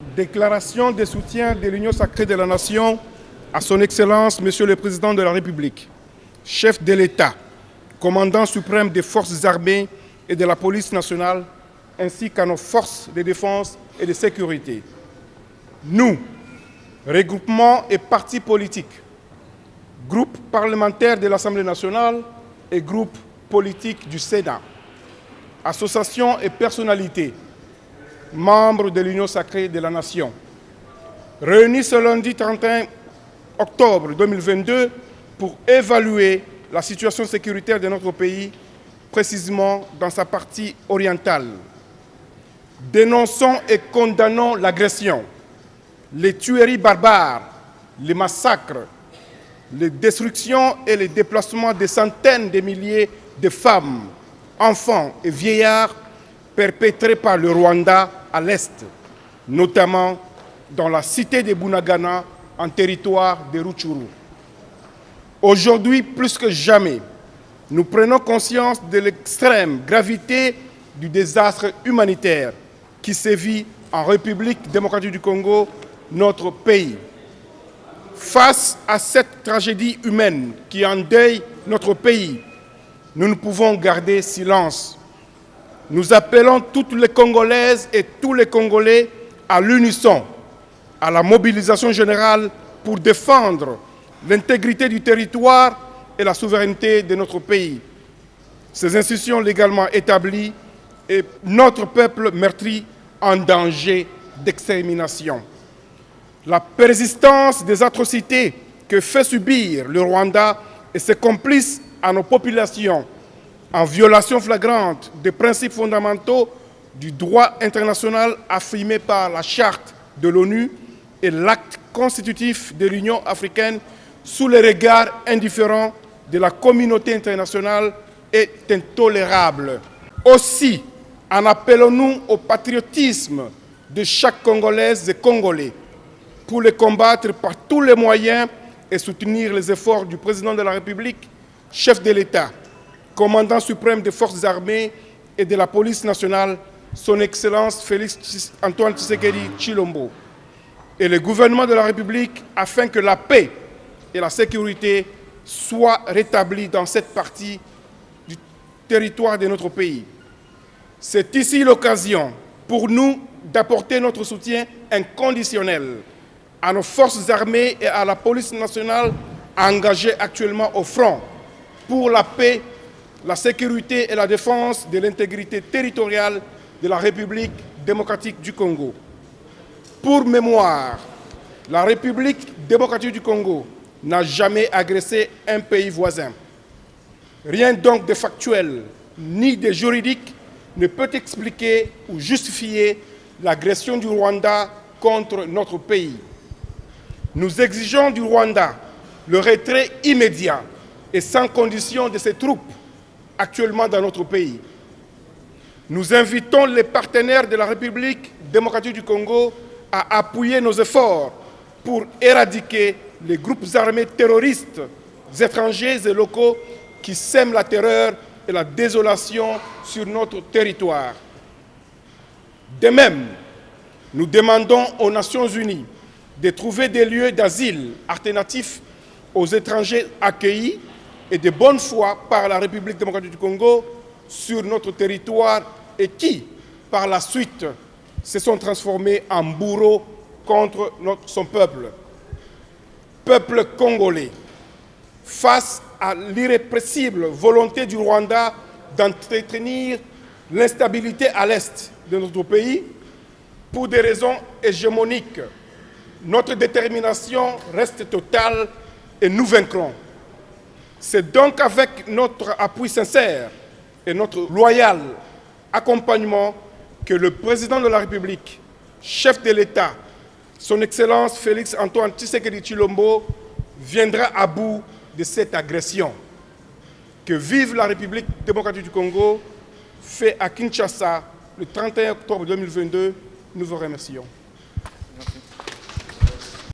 Déclaration de soutien de l'Union sacrée de la Nation à son Excellence, Monsieur le Président de la République, chef de l'État, commandant suprême des forces armées et de la police nationale, ainsi qu'à nos forces de défense et de sécurité. Nous, regroupements et partis politiques, groupes parlementaires de l'Assemblée nationale et groupes politiques du Sénat, associations et personnalités, membres de l'Union sacrée de la Nation, réunis ce lundi 31 octobre 2022 pour évaluer la situation sécuritaire de notre pays, précisément dans sa partie orientale. Dénonçons et condamnons l'agression, les tueries barbares, les massacres, les destructions et les déplacements de centaines de milliers de femmes, enfants et vieillards perpétrés par le Rwanda à l'est, notamment dans la cité de Bunagana, en territoire de Rutshuru. Aujourd'hui, plus que jamais, nous prenons conscience de l'extrême gravité du désastre humanitaire qui sévit en République démocratique du Congo, notre pays. Face à cette tragédie humaine qui endeuille notre pays, nous ne pouvons garder silence. Nous appelons toutes les Congolaises et tous les Congolais à l'unisson, à la mobilisation générale pour défendre l'intégrité du territoire et la souveraineté de notre pays. Ces institutions légalement établies et notre peuple meurtri en danger d'extermination. La persistance des atrocités que fait subir le Rwanda et ses complices à nos populations, en violation flagrante des principes fondamentaux du droit international affirmé par la Charte de l'ONU et l'acte constitutif de l'Union africaine sous le regard indifférent de la communauté internationale est intolérable. Aussi, en appelons-nous au patriotisme de chaque Congolaise et Congolais pour les combattre par tous les moyens et soutenir les efforts du Président de la République, chef de l'État, commandant suprême des forces armées et de la police nationale, son Excellence Félix Antoine Tshisekedi Tshilombo, et le gouvernement de la République afin que la paix et la sécurité soient rétablies dans cette partie du territoire de notre pays. C'est ici l'occasion pour nous d'apporter notre soutien inconditionnel à nos forces armées et à la police nationale engagées actuellement au front pour la paix, la sécurité et la défense de l'intégrité territoriale de la République démocratique du Congo. Pour mémoire, la République démocratique du Congo n'a jamais agressé un pays voisin. Rien donc de factuel ni de juridique ne peut expliquer ou justifier l'agression du Rwanda contre notre pays. Nous exigeons du Rwanda le retrait immédiat et sans condition de ses troupes actuellement dans notre pays. Nous invitons les partenaires de la République démocratique du Congo à appuyer nos efforts pour éradiquer les groupes armés terroristes étrangers et locaux qui sèment la terreur et la désolation sur notre territoire. De même, nous demandons aux Nations Unies de trouver des lieux d'asile alternatifs aux étrangers accueillis et de bonne foi par la République démocratique du Congo sur notre territoire et qui, par la suite, se sont transformés en bourreaux contre son peuple. Peuple congolais, face à l'irrépressible volonté du Rwanda d'entretenir l'instabilité à l'est de notre pays, pour des raisons hégémoniques, notre détermination reste totale et nous vaincrons. C'est donc avec notre appui sincère et notre loyal accompagnement que le Président de la République, chef de l'État, son Excellence Félix Antoine Tshisekedi Tshilombo, viendra à bout de cette agression. Que vive la République démocratique du Congo, fait à Kinshasa le 31 octobre 2022. Nous vous remercions.